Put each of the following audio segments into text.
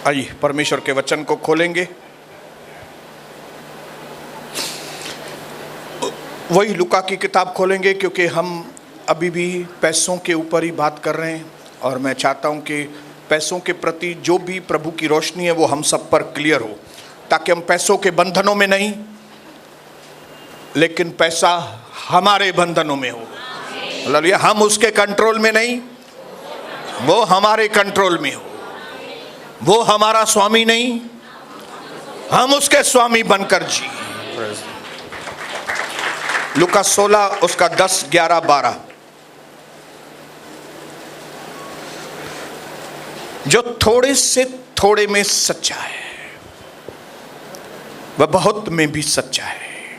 आइए परमेश्वर के वचन को खोलेंगे। वही लूका की किताब खोलेंगे, क्योंकि हम अभी भी पैसों के ऊपर ही बात कर रहे हैं और मैं चाहता हूं कि पैसों के प्रति जो भी प्रभु की रोशनी है वो हम सब पर क्लियर हो, ताकि हम पैसों के बंधनों में नहीं, लेकिन पैसा हमारे बंधनों में हो। हालेलुया। हम उसके कंट्रोल में नहीं, वो हमारे कंट्रोल में हो। वो हमारा स्वामी नहीं, हम उसके स्वामी बनकर जी। लूका 16 उसका 10, 11, 12। जो थोड़े से थोड़े में सच्चा है वह बहुत में भी सच्चा है,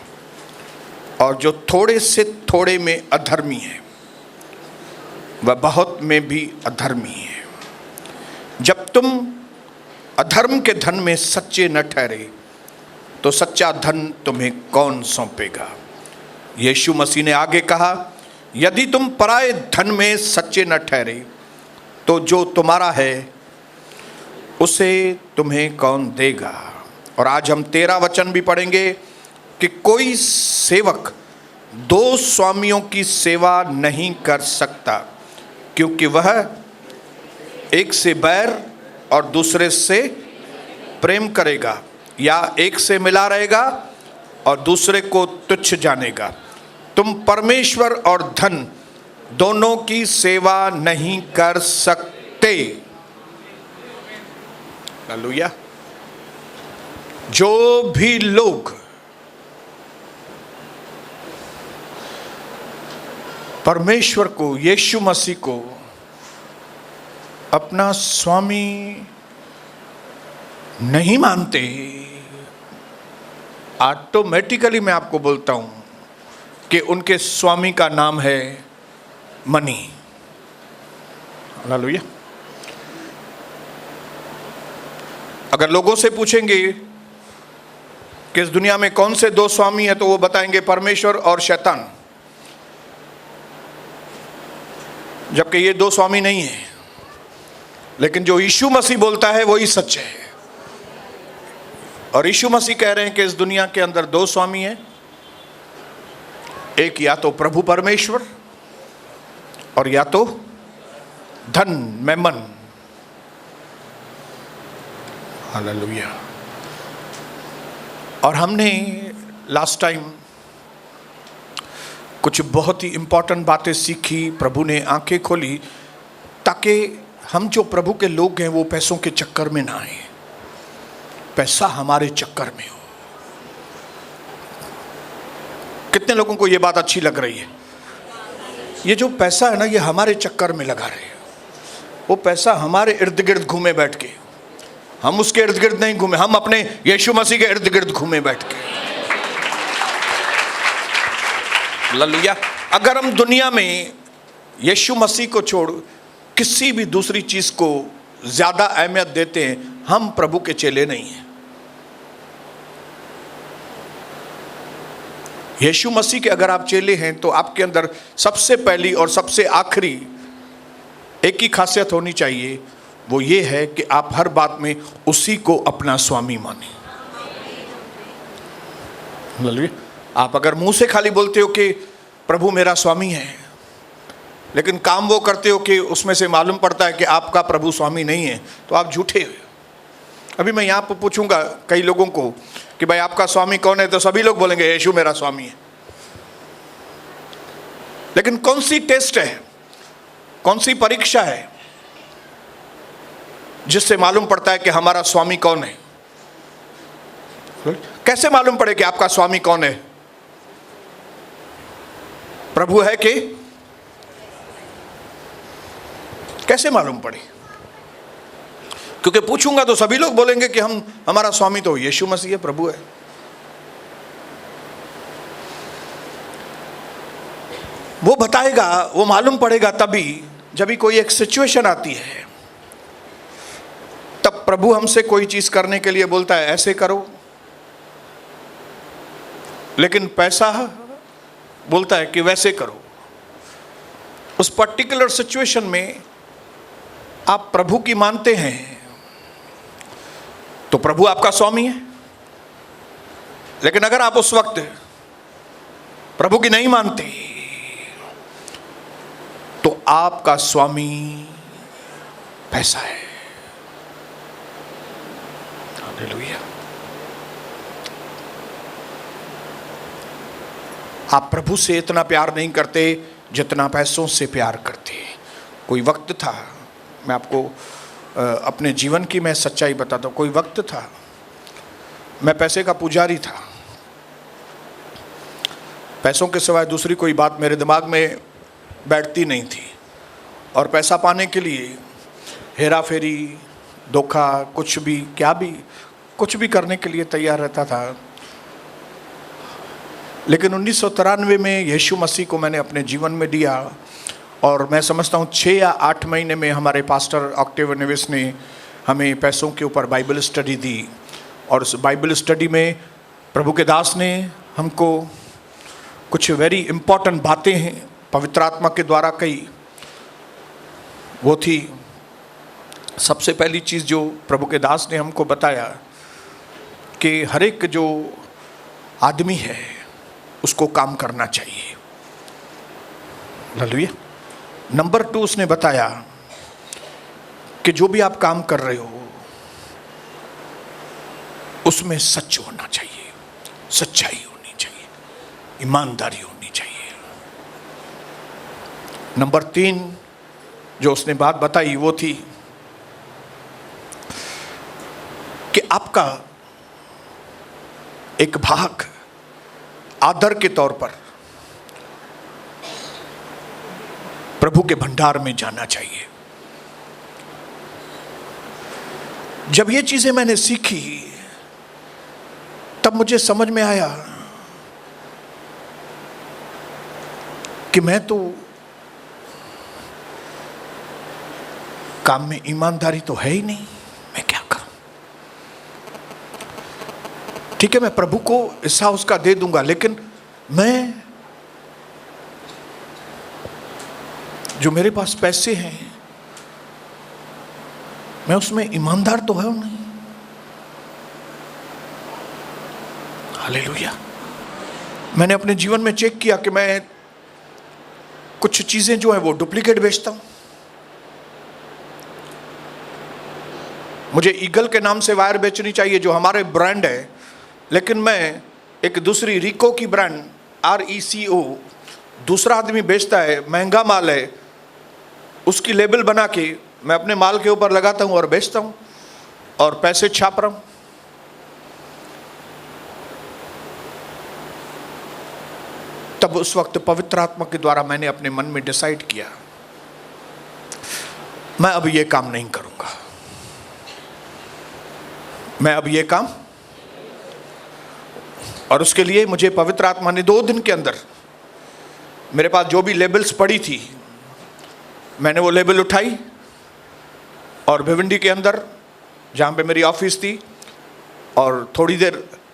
और जो थोड़े से थोड़े में अधर्मी है वह बहुत में भी अधर्मी है। जब तुम अधर्म के धन में सच्चे न ठहरे तो सच्चा धन तुम्हें कौन सौंपेगा। यीशु मसीह ने आगे कहा, यदि तुम पराये धन में सच्चे न ठहरे तो जो तुम्हारा है उसे तुम्हें कौन देगा। और आज हम 13 वचन भी पढ़ेंगे कि कोई सेवक 2 स्वामियों की सेवा नहीं कर सकता, क्योंकि वह एक से बैर और दूसरे से प्रेम करेगा, या एक से मिला रहेगा और दूसरे को तुच्छ जानेगा। तुम परमेश्वर और धन दोनों की सेवा नहीं कर सकते। हालेलुया। जो भी लोग परमेश्वर को, यीशु मसीह को अपना स्वामी नहीं मानते, ऑटोमेटिकली मैं आपको बोलता हूं कि उनके स्वामी का नाम है मनी। हालेलुया। अगर लोगों से पूछेंगे कि इस दुनिया में कौन से 2 स्वामी हैं, तो वो बताएंगे परमेश्वर और शैतान, जबकि ये 2 स्वामी नहीं है। लेकिन जो यीशु मसीह बोलता है वही सच है। और यीशु मसीह कह रहे हैं कि इस दुनिया के अंदर 2 स्वामी हैं, एक या तो प्रभु परमेश्वर और या तो धन, मैमन। हालेलुया। और हमने लास्ट टाइम कुछ बहुत ही इंपॉर्टेंट बातें सीखी, प्रभु ने आंखें खोली, ताकि हम जो प्रभु के लोग हैं वो पैसों के चक्कर में ना आए, पैसा हमारे चक्कर में हो। कितने लोगों को ये बात अच्छी लग रही है? ये जो पैसा है ना, ये हमारे चक्कर में लगा रहे हैं। वो पैसा हमारे इर्द गिर्द घूमे बैठ के, हम उसके इर्द गिर्द नहीं घूमे, हम अपने यीशु मसीह के इर्द गिर्द घूमे बैठ के। हालेलुया। अगर हम दुनिया में यीशु मसीह को छोड़ किसी भी दूसरी चीज को ज्यादा अहमियत देते हैं, हम प्रभु के चेले नहीं हैं। यीशु मसीह के अगर आप चेले हैं तो आपके अंदर सबसे पहली और सबसे आखिरी एक ही खासियत होनी चाहिए, वो ये है कि आप हर बात में उसी को अपना स्वामी माने। आप अगर मुंह से खाली बोलते हो कि प्रभु मेरा स्वामी है, लेकिन काम वो करते हो कि उसमें से मालूम पड़ता है कि आपका प्रभु स्वामी नहीं है, तो आप झूठे हो। अभी मैं यहाँ पर पूछूंगा कई लोगों को कि भाई आपका स्वामी कौन है, तो सभी लोग बोलेंगे यीशु मेरा स्वामी है। लेकिन कौन सी टेस्ट है, कौन सी परीक्षा है जिससे मालूम पड़ता है कि हमारा स्वामी कौन है? कैसे मालूम पड़े कि आपका स्वामी कौन है? प्रभु है कि कैसे मालूम पड़े? क्योंकि पूछूंगा तो सभी लोग बोलेंगे कि हमारा स्वामी तो यीशु मसीह है, प्रभु है। वो बताएगा, वो मालूम पड़ेगा तभी जब भी कोई एक सिचुएशन आती है, तब प्रभु हमसे कोई चीज करने के लिए बोलता है ऐसे करो, लेकिन पैसा बोलता है कि वैसे करो। उस पर्टिकुलर सिचुएशन में आप प्रभु की मानते हैं तो प्रभु आपका स्वामी है। लेकिन अगर आप उस वक्त प्रभु की नहीं मानते तो आपका स्वामी पैसा है। हालेलुया। आप प्रभु से इतना प्यार नहीं करते जितना पैसों से प्यार करते। कोई वक्त था, मैं आपको अपने जीवन की मैं सच्चाई बताता हूँ। कोई वक्त था मैं पैसे का पुजारी था। पैसों के सिवाय दूसरी कोई बात मेरे दिमाग में बैठती नहीं थी, और पैसा पाने के लिए हेरा फेरी, धोखा, कुछ भी, क्या भी, कुछ भी करने के लिए तैयार रहता था। लेकिन 1993 में यीशु मसीह को मैंने अपने जीवन में दिया, और मैं समझता हूँ 6 या 8 महीने में हमारे पास्टर ऑक्टेवियन नेविस ने हमें पैसों के ऊपर बाइबल स्टडी दी। और उस बाइबल स्टडी में प्रभु के दास ने हमको कुछ वेरी इम्पॉर्टेंट बातें हैं पवित्र आत्मा के द्वारा कही। वो थी सबसे पहली चीज़ जो प्रभु के दास ने हमको बताया कि हर एक जो आदमी है उसको काम करना चाहिए। हालेलुया। नंबर 2 उसने बताया कि जो भी आप काम कर रहे हो उसमें सच होना चाहिए, सच्चाई होनी चाहिए, ईमानदारी होनी चाहिए। नंबर 3 जो उसने बात बताई वो थी कि आपका एक भाग आदर के तौर पर प्रभु के भंडार में जाना चाहिए। जब ये चीजें मैंने सीखी तब मुझे समझ में आया कि मैं तो काम में ईमानदारी तो है ही नहीं, मैं क्या करूं। ठीक है, मैं प्रभु को हिस्सा उसका दे दूंगा, लेकिन मैं जो मेरे पास पैसे हैं मैं उसमें ईमानदार तो है नहीं। हालेलुया। मैंने अपने जीवन में चेक किया कि मैं कुछ चीजें जो है वो डुप्लीकेट बेचता हूं। मुझे ईगल के नाम से वायर बेचनी चाहिए जो हमारे ब्रांड है, लेकिन मैं एक दूसरी रिको की ब्रांड RECO दूसरा आदमी बेचता है, महंगा माल है, उसकी लेबल बना के मैं अपने माल के ऊपर लगाता हूं और बेचता हूं और पैसे छाप रहा हूं। तब उस वक्त पवित्र आत्मा के द्वारा मैंने अपने मन में डिसाइड किया मैं अब ये काम नहीं करूंगा, मैं अब ये काम। और उसके लिए मुझे पवित्र आत्मा ने 2 दिन के अंदर मेरे पास जो भी लेबल्स पड़ी थी मैंने वो लेबल उठाई और भिवंडी के अंदर जहाँ पे मेरी ऑफिस थी और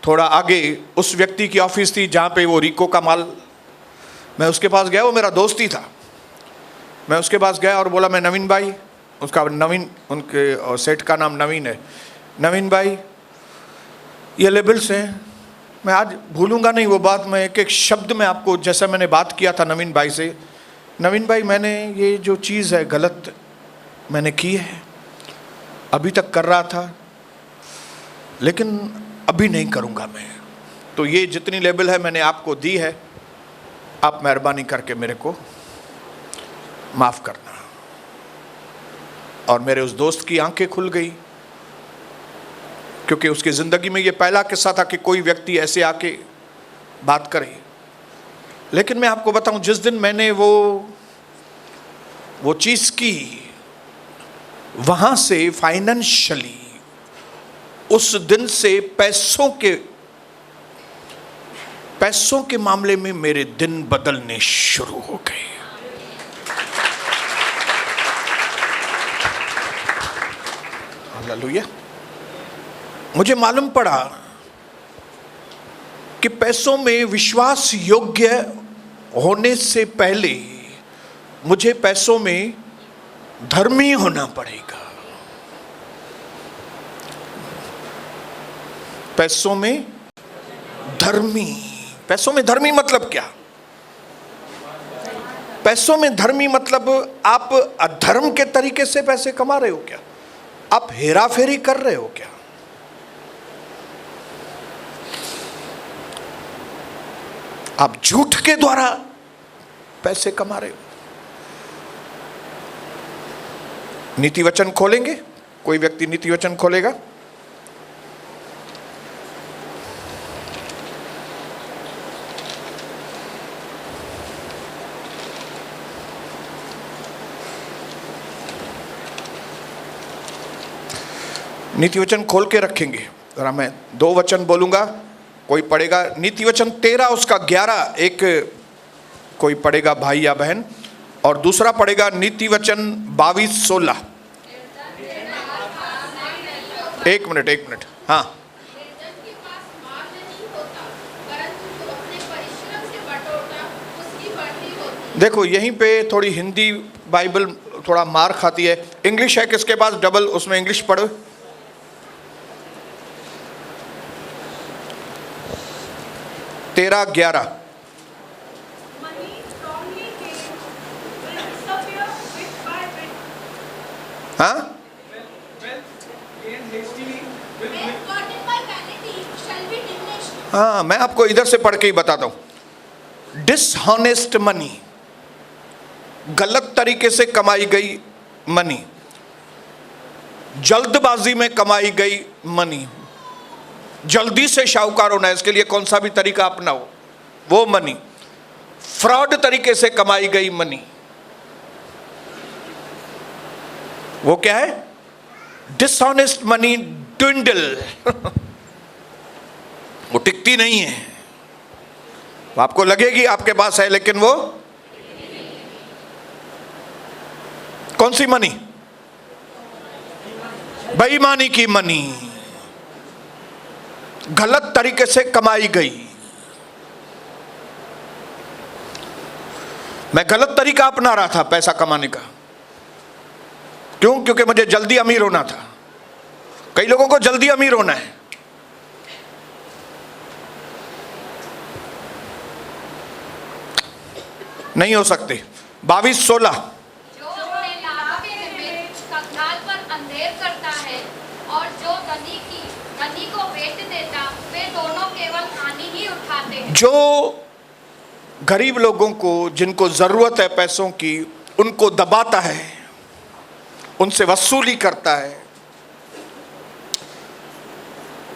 थोड़ा आगे उस व्यक्ति की ऑफिस थी जहाँ पे वो रिको का माल, मैं उसके पास गया, वो मेरा दोस्त ही था। मैं उसके पास गया और बोला मैं नवीन भाई, उसका नवीन, उनके सेठ का नाम नवीन है, नवीन भाई ये लेबल्स हैं, मैं आज भूलूंगा नहीं वो बात। मैं एक एक शब्द में आपको, जैसा मैंने बात किया था नवीन भाई से, नवीन भाई मैंने ये जो चीज़ है गलत मैंने की है, अभी तक कर रहा था लेकिन अभी नहीं करूंगा मैं। तो ये जितनी लेबल है मैंने आपको दी है, आप मेहरबानी करके मेरे को माफ़ करना। और मेरे उस दोस्त की आंखें खुल गई, क्योंकि उसकी ज़िंदगी में ये पहला किस्सा था कि कोई व्यक्ति ऐसे आके बात करे। लेकिन मैं आपको बताऊं, जिस दिन मैंने वो चीज़ की, वहाँ से फाइनेंशियली उस दिन से पैसों के मामले में मेरे दिन बदलने शुरू हो गए। हालेलुया। मुझे मालूम पड़ा कि पैसों में विश्वास योग्य होने से पहले मुझे पैसों में धर्मी होना पड़ेगा। पैसों में धर्मी। पैसों में धर्मी मतलब क्या? पैसों में धर्मी मतलब आप अधर्म के तरीके से पैसे कमा रहे हो क्या? आप हेरा फेरी कर रहे हो क्या? आप झूठ के द्वारा पैसे कमा रहे हो? नीति वचन खोलेंगे? कोई व्यक्ति नीति वचन खोलेगा? नीति वचन खोल के रखेंगे। जरा मैं 2 वचन बोलूंगा, कोई पढ़ेगा नीति वचन 13 उसका 11, एक कोई पढ़ेगा भाई या बहन, और दूसरा पढ़ेगा नीति वचन 22-16। एक मिनट, हाँ। देखो यहीं पे थोड़ी हिंदी बाइबल थोड़ा मार खाती है। इंग्लिश है किसके पास डबल? उसमें इंग्लिश पढ़ो। तेरह 11। हाँ, हाँ, मैं आपको इधर से पढ़ के ही बताता हूं। डिसहॉनेस्ट मनी, गलत तरीके से कमाई गई मनी, जल्दबाजी में कमाई गई मनी, जल्दी से शाहूकार होना है, इसके लिए कौन सा भी तरीका अपनाओ, वो मनी, फ्रॉड तरीके से कमाई गई मनी, वो क्या है? Dishonest money dwindle. वो टिकती नहीं है। वो आपको लगेगी आपके पास है, लेकिन वो कौन सी मनी? बेईमानी की मनी, गलत तरीके से कमाई गई। मैं गलत तरीका अपना रहा था पैसा कमाने का। क्यों? क्योंकि मुझे जल्दी अमीर होना था। कई लोगों को जल्दी अमीर होना है। नहीं हो सकते। 22-16। जो अपने लाभ के निमित्त कंगाल पर अंधेर करता है और जो धनी को भेंट देता, वे दोनों केवल हानि ही उठाते हैं। जो गरीब लोगों को, जिनको जरूरत है पैसों की, उनको दबाता है, उनसे वसूली करता है।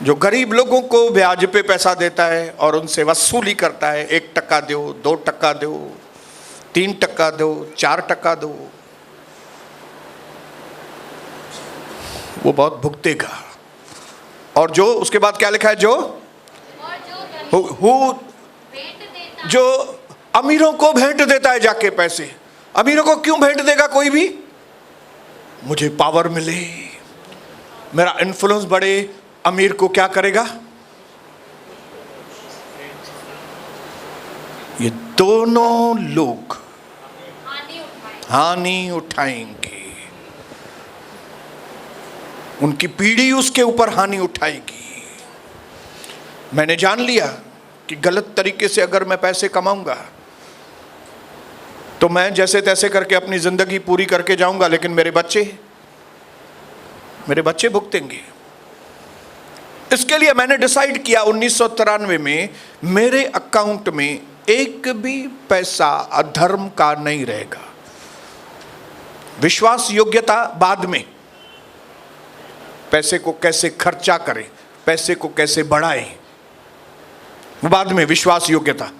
जो गरीब लोगों को ब्याज पे पैसा देता है और उनसे वसूली करता है, 1 टका दो, 2 टका दो, 3 टका दो, 4 टका दो, वो बहुत भुगतेगा। और जो उसके बाद क्या लिखा है? जो अमीरों को भेंट देता है जाके पैसे। अमीरों को क्यों भेंट देगा कोई भी? मुझे पावर मिले, मेरा इन्फ्लुएंस बढ़े। अमीर को क्या करेगा? ये दोनों लोग हानि उठाएंगे। उनकी पीढ़ी उसके ऊपर हानि उठाएगी। मैंने जान लिया कि गलत तरीके से अगर मैं पैसे कमाऊंगा तो मैं जैसे तैसे करके अपनी जिंदगी पूरी करके जाऊंगा, लेकिन मेरे बच्चे भुगतेंगे। इसके लिए मैंने डिसाइड किया 1993 में मेरे अकाउंट में एक भी पैसा अधर्म का नहीं रहेगा। विश्वास योग्यता बाद में, पैसे को कैसे खर्चा करें, पैसे को कैसे बढ़ाएं, बाद में। विश्वास योग्यता,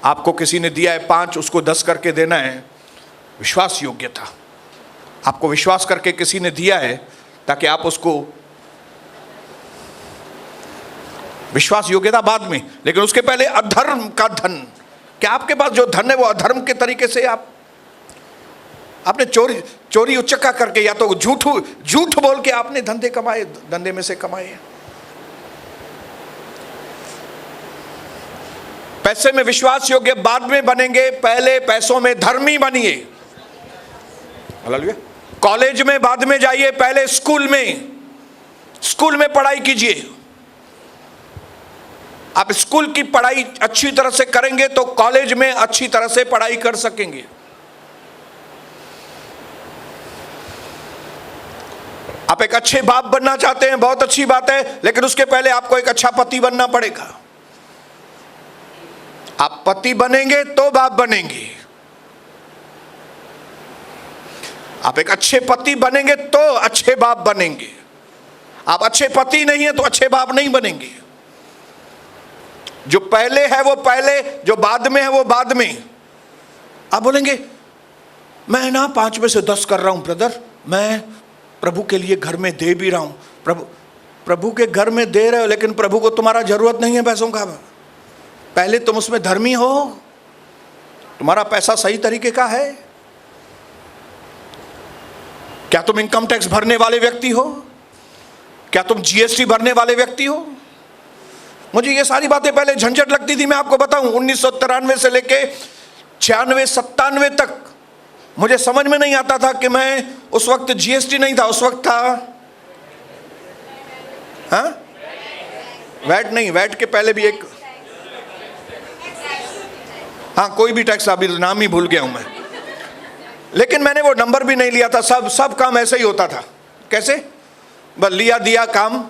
आपको किसी ने दिया है 5, उसको 10 करके देना है, विश्वास योग्यता। आपको विश्वास करके किसी ने दिया है ताकि आप उसको, विश्वास योग्यता बाद में। लेकिन उसके पहले अधर्म का धन। क्या आपके पास जो धन है वो अधर्म के तरीके से आपने चोरी उचक्का करके, या तो झूठ बोल के आपने धंधे में से कमाए। पैसे में विश्वास योग्य बाद में बनेंगे, पहले पैसों में धर्मी बनिए। हालेलुया। कॉलेज में बाद में जाइए, पहले स्कूल में पढ़ाई कीजिए। आप स्कूल की पढ़ाई अच्छी तरह से करेंगे तो कॉलेज में अच्छी तरह से पढ़ाई कर सकेंगे। आप एक अच्छे बाप बनना चाहते हैं, बहुत अच्छी बात है, लेकिन उसके पहले आपको एक अच्छा पति बनना पड़ेगा। आप पति बनेंगे तो बाप बनेंगे। आप एक अच्छे पति बनेंगे तो अच्छे बाप बनेंगे। आप अच्छे पति नहीं है तो अच्छे बाप नहीं बनेंगे। जो पहले है वो पहले, जो बाद में है वो बाद में। आप बोलेंगे मैं ना 5 में से 10 कर रहा हूं ब्रदर, मैं प्रभु के लिए घर में दे भी रहा हूं। प्रभु के घर में दे रहे हो, लेकिन प्रभु को तुम्हारा जरूरत नहीं है पैसों का। पहले तुम उसमें धर्मी हो, तुम्हारा पैसा सही तरीके का है। क्या तुम इनकम टैक्स भरने वाले व्यक्ति हो? क्या तुम जीएसटी भरने वाले व्यक्ति हो? मुझे ये सारी बातें पहले झंझट लगती थी। मैं आपको बताऊं, 1993 से लेके 96-97 तक मुझे समझ में नहीं आता था कि मैं, उस वक्त जीएसटी नहीं था, उस वक्त था वैट नहीं, वैट के पहले भी एक, कोई भी टैक्स, अभी नाम ही भूल गया हूं मैं। लेकिन मैंने वो नंबर भी नहीं लिया था। सब काम ऐसे ही होता था। कैसे? बस लिया दिया काम।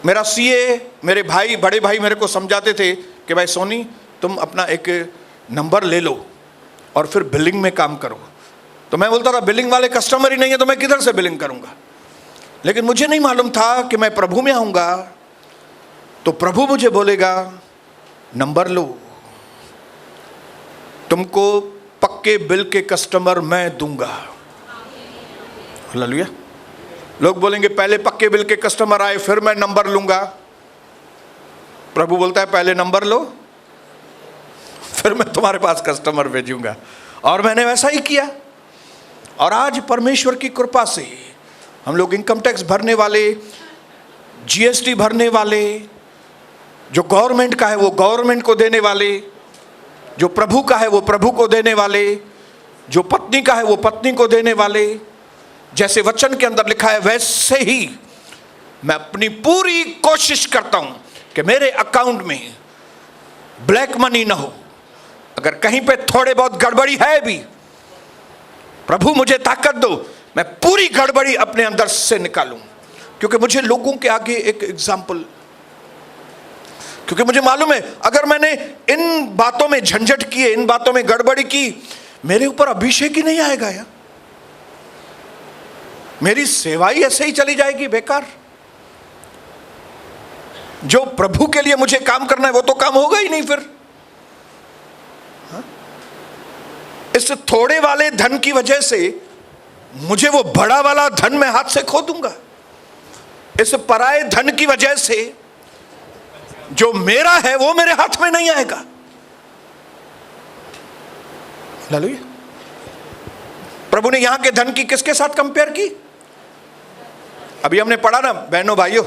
मेरा सीए, मेरे भाई, बड़े भाई मेरे को समझाते थे कि भाई सोनी, तुम अपना एक नंबर ले लो और फिर बिलिंग में काम करो। तो मैं बोलता था बिलिंग वाले कस्टमर ही नहीं है तो मैं किधर से बिलिंग करूंगा। लेकिन मुझे नहीं मालूम था कि मैं प्रभु में आऊंगा तो प्रभु मुझे बोलेगा नंबर लो, तुमको पक्के बिल के कस्टमर मैं दूंगा। हालेलुया। लोग बोलेंगे पहले पक्के बिल के कस्टमर आए फिर मैं नंबर लूंगा। प्रभु बोलता है पहले नंबर लो फिर मैं तुम्हारे पास कस्टमर भेजूंगा। और मैंने वैसा ही किया। और आज परमेश्वर की कृपा से हम लोग इनकम टैक्स भरने वाले, जीएसटी भरने वाले, जो गवर्नमेंट का है वो गवर्नमेंट को देने वाले, जो प्रभु का है वो प्रभु को देने वाले, जो पत्नी का है वो पत्नी को देने वाले, जैसे वचन के अंदर लिखा है वैसे ही मैं अपनी पूरी कोशिश करता हूं कि मेरे अकाउंट में ब्लैक मनी ना हो। अगर कहीं पे थोड़े बहुत गड़बड़ी है भी, प्रभु मुझे ताकत दो, मैं पूरी गड़बड़ी अपने अंदर से निकालूं। क्योंकि मुझे लोगों के आगे एक एग्जाम्पल, क्योंकि मुझे मालूम है अगर मैंने इन बातों में झंझट किए, इन बातों में गड़बड़ी की, मेरे ऊपर अभिषेक ही नहीं आएगा यार। मेरी सेवा ही ऐसे ही चली जाएगी बेकार। जो प्रभु के लिए मुझे काम करना है वो तो काम होगा ही नहीं फिर। इस थोड़े वाले धन की वजह से मुझे वो बड़ा वाला धन मैं हाथ से खो दूंगा। इस पराये धन की वजह से जो मेरा है वो मेरे हाथ में नहीं आएगा। हालेलुया। प्रभु ने यहां के धन की किसके साथ कंपेयर की? अभी हमने पढ़ा ना बहनों भाइयों,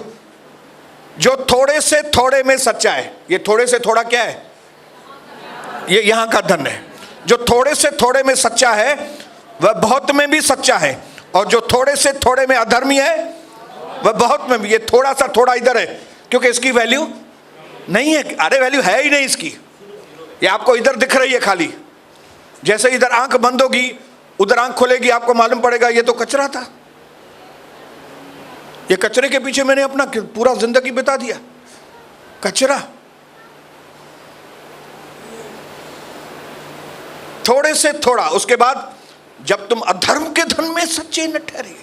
जो थोड़े से थोड़े में सच्चा है। ये थोड़े से थोड़ा क्या है? ये यहां का धन है। जो थोड़े से थोड़े में सच्चा है वह बहुत में भी सच्चा है, और जो थोड़े से थोड़े में अधर्मी है वह बहुत में भी। ये थोड़ा सा थोड़ा इधर है क्योंकि इसकी वैल्यू नहीं है। अरे वैल्यू है ही नहीं इसकी। ये आपको इधर दिख रही है खाली। जैसे इधर आंख बंद होगी उधर आंख खुलेगी, आपको मालूम पड़ेगा ये तो कचरा था। ये कचरे के पीछे मैंने अपना पूरा जिंदगी बिता दिया। कचरा। थोड़े से थोड़ा। उसके बाद जब तुम अधर्म के धन में सच्चे न ठहरे।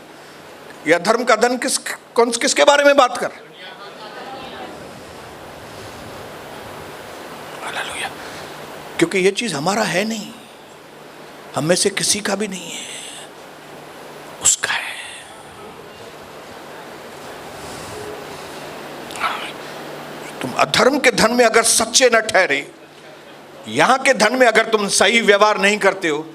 ये अधर्म का धन किसके बारे में बात कर? हालेलुया। क्योंकि ये चीज हमारा है नहीं, हम में से किसी का भी नहीं है, उसका है। तुम अधर्म के धन में अगर सच्चे न ठहरे, यहां के धन में अगर तुम सही व्यवहार नहीं करते हो,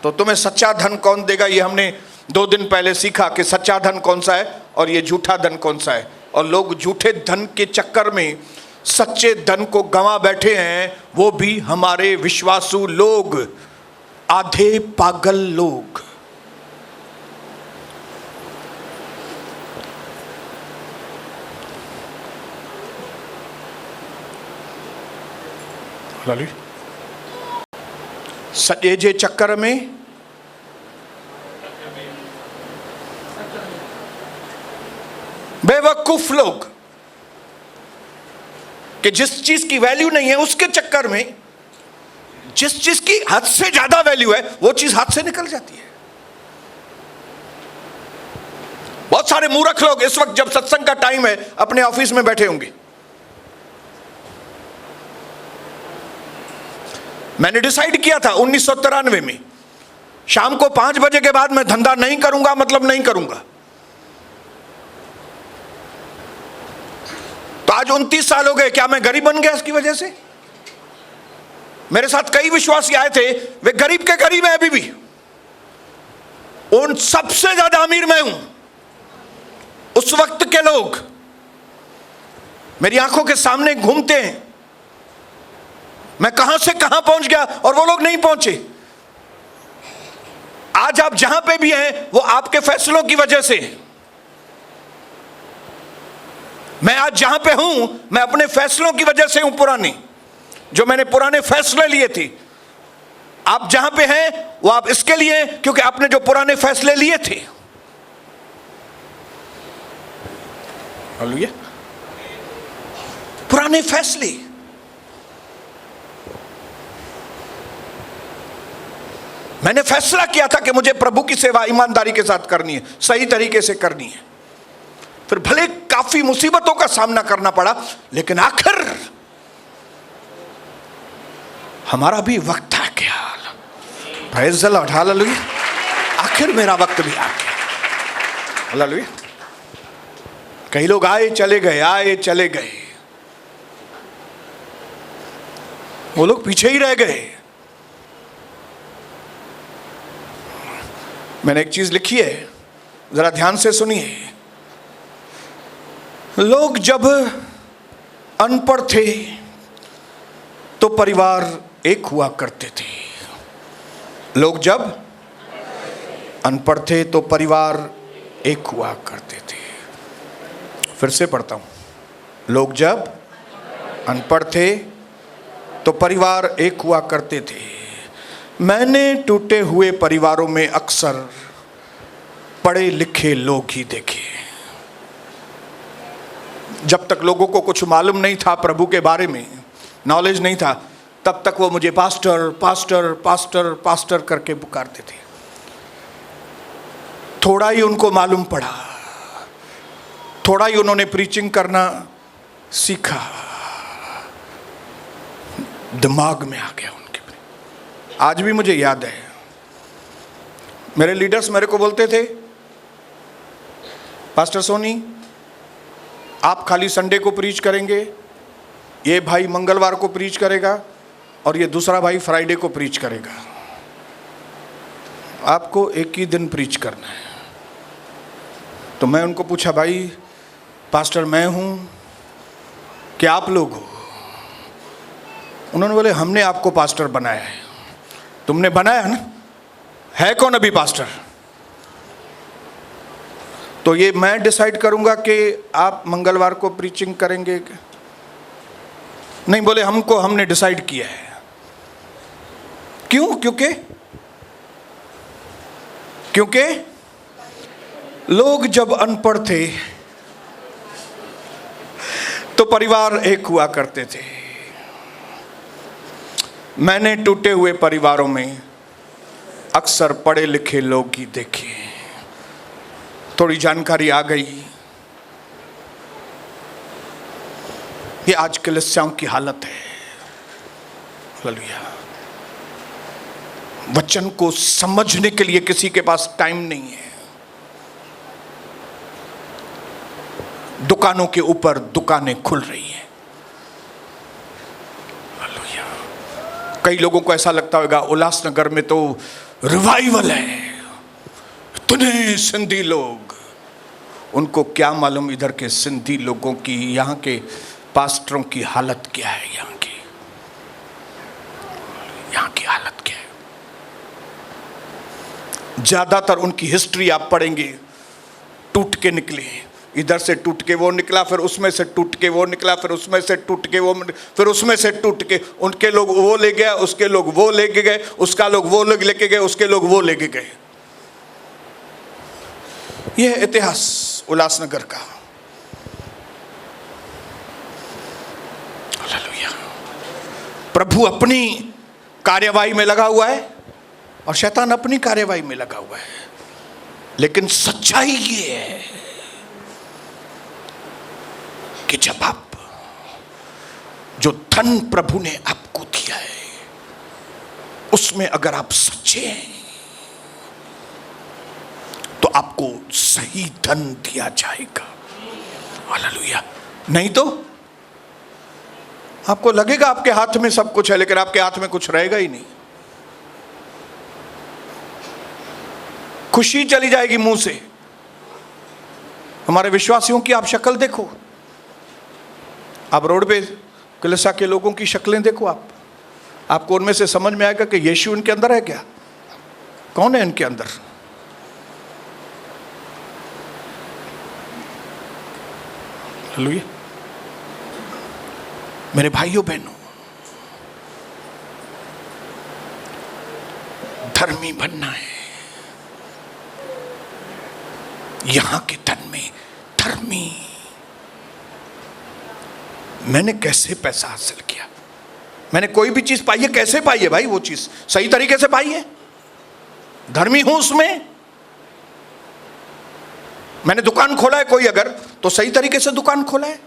तो तुम्हें सच्चा धन कौन देगा? ये हमने 2 दिन पहले सीखा कि सच्चा धन कौन सा है और ये झूठा धन कौन सा है। और लोग झूठे धन के चक्कर में सच्चे धन को गंवा बैठे हैं, वो भी हमारे विश्वासु लोग, आधे पागल लोग। लाली सॼे जे चक्कर में बेवकूफ लोग कि जिस चीज की वैल्यू नहीं है उसके चक्कर में जिस चीज की हद से ज्यादा वैल्यू है वो चीज हाथ से निकल जाती है। बहुत सारे मूर्ख लोग इस वक्त जब सत्संग का टाइम है अपने ऑफिस में बैठे होंगे। मैंने डिसाइड किया था 1993 में शाम को 5 बजे के बाद मैं धंधा नहीं करूंगा, मतलब नहीं करूंगा। तो आज 29 साल हो गए। क्या मैं गरीब बन गया इसकी वजह से? मेरे साथ कई विश्वासी आए थे, वे गरीब के गरीब हैं अभी भी। उन सबसे ज्यादा अमीर मैं हूं। उस वक्त के लोग मेरी आंखों के सामने घूमते हैं। मैं कहां से कहां पहुंच गया और वो लोग नहीं पहुंचे। आज आप जहां पे भी हैं वो आपके फैसलों की वजह से। मैं आज जहां पे हूं मैं अपने फैसलों की वजह से हूं। पुराने जो मैंने पुराने फैसले लिए थे। आप जहां पे हैं वो आप इसके लिए क्योंकि आपने जो पुराने फैसले लिए थे। हालेलुया। पुराने फैसले। मैंने फैसला किया था कि मुझे प्रभु की सेवा ईमानदारी के साथ करनी है, सही तरीके से करनी है। फिर भले काफी मुसीबतों का सामना करना पड़ा, लेकिन आखिर हमारा भी वक्त आ गया। Praise the Lord, hallelujah. आखिर मेरा वक्त भी आ गया, हालेलुया। कई लोग आए चले गए, आए चले गए, वो लोग पीछे ही रह गए। मैंने एक चीज लिखी है, जरा ध्यान से सुनिए। लोग जब अनपढ़ थे तो परिवार एक हुआ करते थे। लोग जब अनपढ़ थे तो परिवार एक हुआ करते थे। फिर से पढ़ता हूं। लोग जब अनपढ़ थे तो परिवार एक हुआ करते थे। मैंने टूटे हुए परिवारों में अक्सर पढ़े लिखे लोग ही देखे। जब तक लोगों को कुछ मालूम नहीं था प्रभु के बारे में, नॉलेज नहीं था, तब तक वो मुझे पास्टर पास्टर पास्टर पास्टर करके पुकारते थे। थोड़ा ही उनको मालूम पड़ा, थोड़ा ही उन्होंने प्रीचिंग करना सीखा, दिमाग में आ गया उनके। आज भी मुझे याद है, मेरे लीडर्स मेरे को बोलते थे, पास्टर सोनी आप खाली संडे को प्रीच करेंगे, ये भाई मंगलवार को प्रीच करेगा और ये दूसरा भाई फ्राइडे को प्रीच करेगा। आपको एक ही दिन प्रीच करना है। तो मैं उनको पूछा, भाई पास्टर मैं हूं कि आप लोग हो? उन्होंने बोले हमने आपको पास्टर बनाया है। तुमने बनाया ना? है कौन अभी पास्टर? तो ये मैं डिसाइड करूंगा कि आप मंगलवार को प्रीचिंग करेंगे? नहीं, बोले हमने डिसाइड किया है। क्यों? क्योंकि लोग जब अनपढ़ थे तो परिवार एक हुआ करते थे। मैंने टूटे हुए परिवारों में अक्सर पढ़े लिखे लोग ही देखे। थोड़ी जानकारी आ गई। ये आज कलीसियाओं की हालत है। हालेलुया। वचन को समझने के लिए किसी के पास टाइम नहीं है। दुकानों के ऊपर दुकानें खुल रही हैं। हालेलुया। कई लोगों को ऐसा लगता होगा उल्लासनगर में तो रिवाइवल है, इतने सिंधी लोग। उनको क्या मालूम इधर के सिंधी लोगों की, यहाँ के पास्टरों की हालत क्या है। यहाँ की हालत क्या है। ज्यादातर उनकी हिस्ट्री आप पढ़ेंगे, टूट के निकले। इधर से टूट के वो निकला, फिर उसमें से टूट के वो निकला, फिर उसमें से टूट के वो, फिर उसमें से टूट के उनके लोग वो ले गया, उसके लोग वो लेके गए, उसका लोग वो लोग लेके गए, उसके लोग वो लेके गए। यह है इतिहास उल्लासनगर का। हालेलुया। प्रभु अपनी कार्यवाही में लगा हुआ है और शैतान अपनी कार्यवाही में लगा हुआ है, लेकिन सच्चाई ये है कि जब आप जो धन प्रभु ने आपको दिया है उसमें अगर आप सच्चे हैं तो आपको सही धन दिया जाएगा। हालेलुया। नहीं तो आपको लगेगा आपके हाथ में सब कुछ है, लेकिन आपके हाथ में कुछ रहेगा ही नहीं। खुशी चली जाएगी मुंह से। हमारे विश्वासियों की आप शक्ल देखो, आप रोड पे कलीसिया के लोगों की शक्लें देखो, आपको उनमें से समझ में आएगा कि यीशु इनके अंदर है क्या, कौन है इनके अंदर। हालेलुया। मेरे भाइयों बहनों, धर्मी बनना है। यहां के धन में धर्मी, मैंने कैसे पैसा हासिल किया, मैंने कोई भी चीज पाई है, कैसे पाई है भाई, वो चीज सही तरीके से पाई है, धर्मी हूं उसमें। मैंने दुकान खोला है कोई अगर, तो सही तरीके से दुकान खोला है।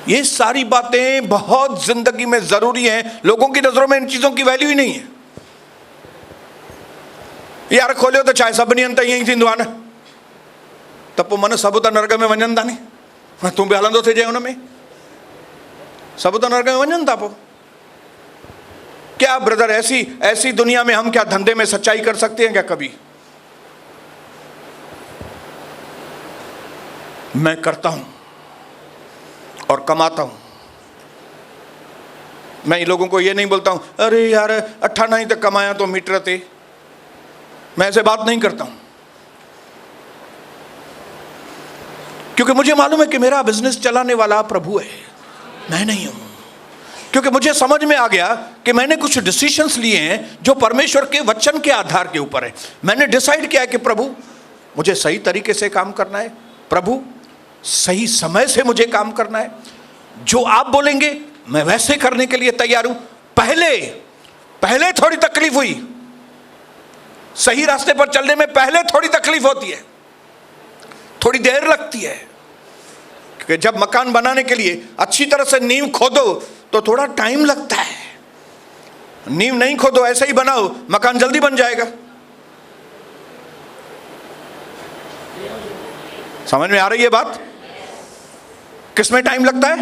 ये सारी बातें बहुत जिंदगी में जरूरी हैं। लोगों की नजरों में इन चीजों की वैल्यू ही नहीं है। यार खोलियो तो चाहे सब नहीं अंत यही थी दुआन, तब पोइ मन सब तो नरक में वञनि था नी, तू बि हलंदो थिए हुन में, सब तो नरक में वञनि था। पोइ क्या ब्रदर, ऐसी दुनिया में हम क्या धंधे में सच्चाई कर सकते हैं क्या कभी? मैं करता हूं और कमाता हूं। मैं इन लोगों को ये नहीं बोलता हूं अरे यार 18 ही तक कमाया तो मीटर थे, मैं ऐसे बात नहीं करता हूं, क्योंकि मुझे मालूम है कि मेरा बिजनेस चलाने वाला प्रभु है, मैं नहीं हूं। क्योंकि मुझे समझ में आ गया कि मैंने कुछ डिसीजंस लिए हैं जो परमेश्वर के वचन के आधार के ऊपर है। मैंने डिसाइड किया है कि प्रभु मुझे सही तरीके से काम करना है, प्रभु सही समय से मुझे काम करना है, जो आप बोलेंगे मैं वैसे करने के लिए तैयार हूं। पहले थोड़ी तकलीफ हुई, सही रास्ते पर चलने में पहले थोड़ी तकलीफ होती है, थोड़ी देर लगती है, क्योंकि जब मकान बनाने के लिए अच्छी तरह से नींव खोदो तो थोड़ा टाइम लगता है। नींव नहीं खोदो, ऐसे ही बनाओ, मकान जल्दी बन जाएगा। समझ में आ रही है बात? किस में टाइम लगता है?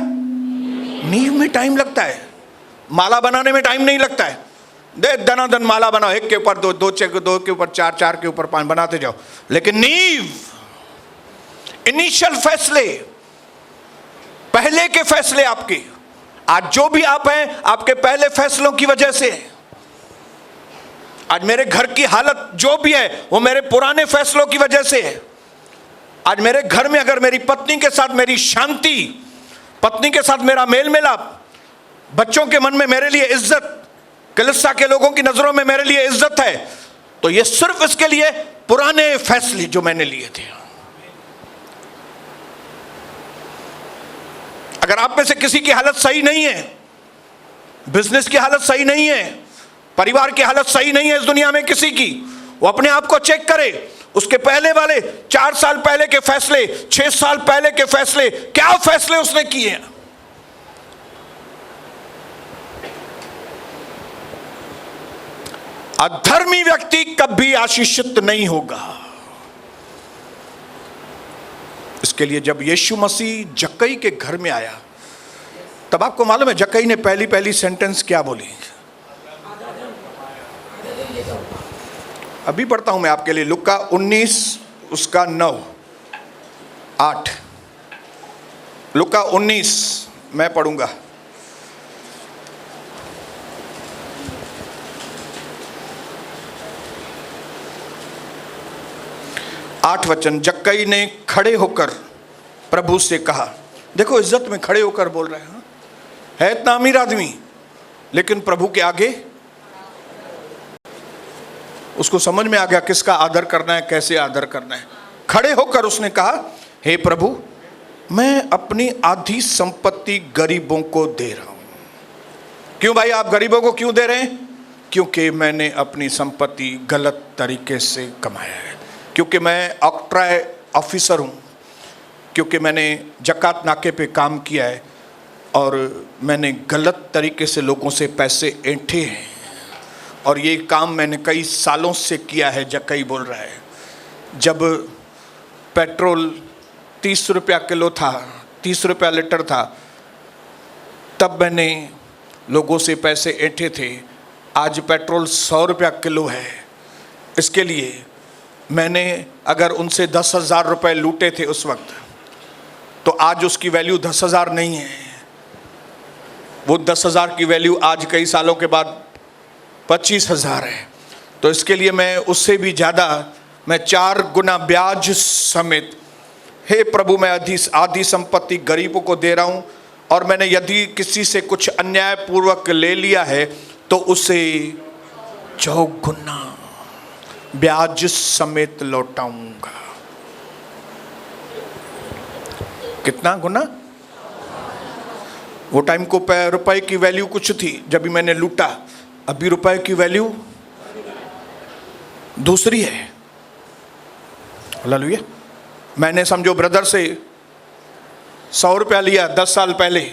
नींव में टाइम लगता है। माला बनाने में टाइम नहीं लगता है। दनादन माला बनाओ, एक के ऊपर दो, दो के ऊपर चार, चार के ऊपर पांच बनाते जाओ। लेकिन नींव, इनिशियल फैसले, पहले के फैसले आपके, आज जो भी आप हैं आपके पहले फैसलों की वजह से। आज मेरे घर की हालत जो भी है वो मेरे पुराने फैसलों की वजह से है। आज मेरे घर में अगर मेरी पत्नी के साथ मेरी शांति, पत्नी के साथ मेरा मेल मिलाप, बच्चों के मन में मेरे लिए इज्जत, कलीसिया के लोगों की नजरों में मेरे लिए इज्जत है, तो ये सिर्फ इसके लिए पुराने फैसले जो मैंने लिए थे। अगर आप में से किसी की हालत सही नहीं है, बिजनेस की हालत सही नहीं है, परिवार की हालत सही नहीं है इस दुनिया में किसी की, वो अपने आप को चेक करे। उसके पहले वाले 4 साल पहले के फैसले, 6 साल पहले के फैसले, क्या फैसले उसने किए हैं। अधर्मी व्यक्ति कभी आशीषित नहीं होगा। इसके लिए जब यीशु मसीह जक्कई के घर में आया, तब आपको मालूम है जक्कई ने पहली सेंटेंस क्या बोली? अभी पढ़ता हूं मैं आपके लिए, लुका 19 उसका 9 8, लुका 19 मैं पढ़ूंगा। 8 वचन, जक्कई ने खड़े होकर प्रभु से कहा। देखो इज्जत में खड़े होकर बोल रहे हैं, है इतना अमीर आदमी लेकिन प्रभु के आगे उसको समझ में आ गया किसका आदर करना है, कैसे आदर करना है। खड़े होकर उसने कहा, हे प्रभु, मैं अपनी आधी संपत्ति गरीबों को दे रहा हूं। क्यों भाई, आप गरीबों को क्यों दे रहे हैं? क्योंकि मैंने अपनी संपत्ति गलत तरीके से कमाया है, क्योंकि मैं ऑक्ट्राय ऑफिसर हूं, क्योंकि मैंने जकात नाके पे काम किया है और मैंने गलत तरीके से लोगों से पैसे ऐंठे हैं, और ये काम मैंने कई सालों से किया है। जक्कई बोल रहा है, जब पेट्रोल 30 रुपया किलो था, 30 रुपया लीटर था, तब मैंने लोगों से पैसे ऐंठे थे। आज पेट्रोल 100 रुपया किलो है। इसके लिए मैंने अगर उनसे 10,000 रुपये लूटे थे उस वक्त, तो आज उसकी वैल्यू 10,000 नहीं है। वो 10,000 की वैल्यू आज कई सालों के बाद 25,000 है। तो इसके लिए मैं उससे भी ज़्यादा, मैं 4 गुना ब्याज समेत, हे प्रभु, मैं आधी संपत्ति गरीबों को दे रहा हूँ, और मैंने यदि किसी से कुछ अन्यायपूर्वक ले लिया है तो उसे 4 गुना ब्याज समेत लौटाऊंगा। कितना गुना? वो टाइम को रुपए की वैल्यू कुछ थी जब भी मैंने लूटा, अभी रुपए की वैल्यू दूसरी है। हालेलुया। मैंने समझो ब्रदर से 100 रुपया लिया 10 साल पहले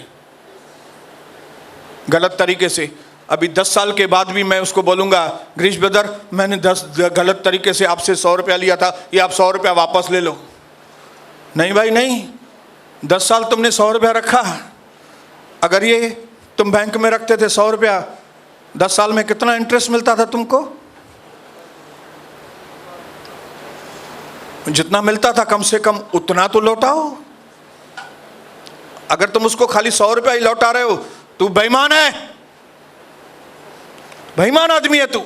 गलत तरीके से, अभी 10 साल के बाद भी मैं उसको बोलूंगा, ग्रीश ब्रदर, मैंने 10 गलत तरीके से आपसे 100 रुपया लिया था, ये आप 100 रुपया वापस ले लो। नहीं भाई नहीं, 10 साल तुमने 100 रुपया रखा, अगर ये तुम बैंक में रखते थे 100 रुपया, 10 साल में कितना इंटरेस्ट मिलता था तुमको? जितना मिलता था कम से कम उतना तो लौटाओ। अगर तुम उसको खाली 100 रुपया ही लौटा रहे हो, तू बेईमान है, बेईमान आदमी है तू।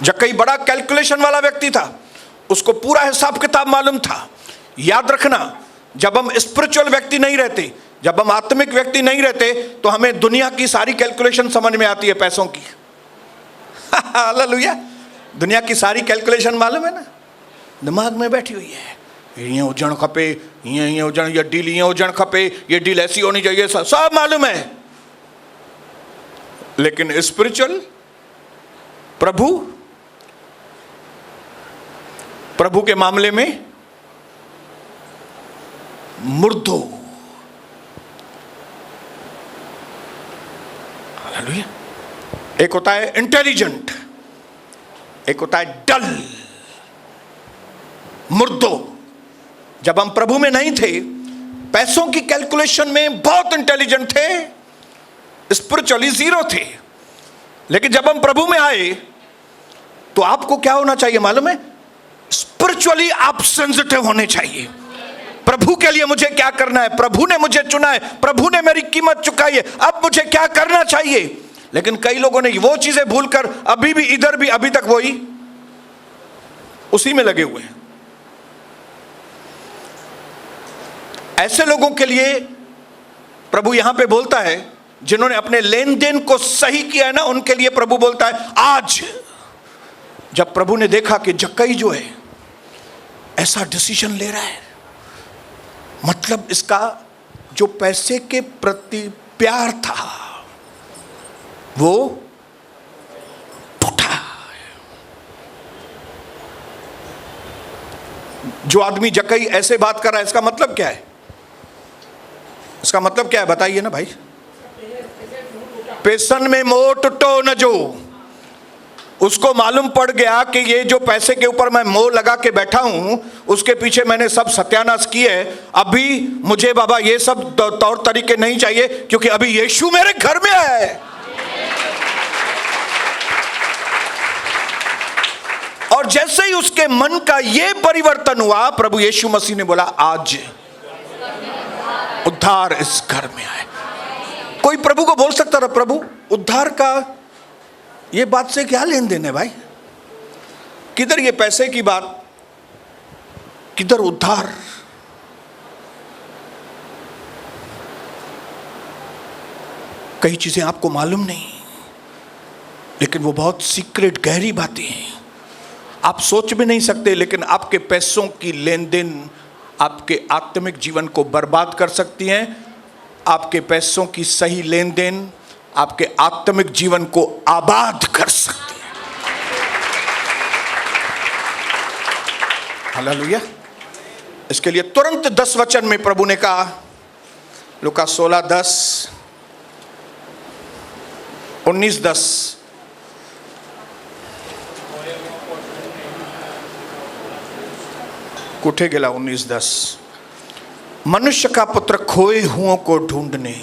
जक्कई बड़ा कैलकुलेशन वाला व्यक्ति था, उसको पूरा हिसाब किताब मालूम था। याद रखना, जब हम स्पिरिचुअल व्यक्ति नहीं रहते, जब हम आत्मिक व्यक्ति नहीं रहते, तो हमें दुनिया की सारी कैलकुलेशन समझ में आती है, पैसों की। हालेलुया। दुनिया की सारी कैलकुलेशन मालूम है ना, दिमाग में बैठी हुई है। ये हुजण खपे, ये हुजण, ये डील ये हुजण खपे, ये डील ऐसी होनी चाहिए, सब मालूम है। लेकिन स्पिरिचुअल प्रभु के मामले में मुर्दो। हालेलुया। एक होता है इंटेलिजेंट, एक होता है डल, मुर्दो। जब हम प्रभु में नहीं थे, पैसों की कैलकुलेशन में बहुत इंटेलिजेंट थे, स्पिरिचुअली जीरो थे। लेकिन जब हम प्रभु में आए तो आपको क्या होना चाहिए मालूम है? स्पिरिचुअली आप सेंसिटिव होने चाहिए। प्रभु के लिए मुझे क्या करना है, प्रभु ने मुझे चुना है, प्रभु ने मेरी कीमत चुकाई है, अब मुझे क्या करना चाहिए। लेकिन कई लोगों ने वो चीजें भूलकर अभी भी इधर भी अभी तक वही उसी में लगे हुए हैं। ऐसे लोगों के लिए प्रभु यहां पे बोलता है, जिन्होंने अपने लेन देन को सही किया है ना, उनके लिए प्रभु बोलता है, आज जब प्रभु ने देखा कि जक्कई जो है ऐसा डिसीजन ले रहा है, मतलब इसका जो पैसे के प्रति प्यार था वो टूटा। जो आदमी जक्कई ऐसे बात कर रहा है, इसका मतलब क्या है? इसका मतलब क्या है बताइए ना भाई। पेशन में मोह टुटो न जो, उसको मालूम पड़ गया कि ये जो पैसे के ऊपर मैं मोह लगा के बैठा हूं, उसके पीछे मैंने सब सत्यानाश किए। अभी मुझे बाबा ये सब तौर तरीके नहीं चाहिए, क्योंकि अभी यीशु मेरे घर में है। और जैसे ही उसके मन का ये परिवर्तन हुआ, प्रभु यीशु मसीह ने बोला, आज उद्धार इस घर में आए। कोई प्रभु को बोल सकता था, प्रभु उद्धार का ये बात से क्या लेन देन है भाई? किधर ये पैसे की बात, किधर उद्धार। कई चीजें आपको मालूम नहीं, लेकिन वो बहुत सीक्रेट गहरी बातें हैं, आप सोच भी नहीं सकते। लेकिन आपके पैसों की लेन देन आपके आत्मिक जीवन को बर्बाद कर सकती हैं। आपके पैसों की सही लेन देन आपके आत्मिक जीवन को आबाद कर सकती है। हालेलुया। इसके लिए तुरंत 10 वचन में प्रभु ने कहा, लूका 16:10, 19:10, कुठे गेला 19:10, मनुष्य का पुत्र खोए हुओं को ढूंढने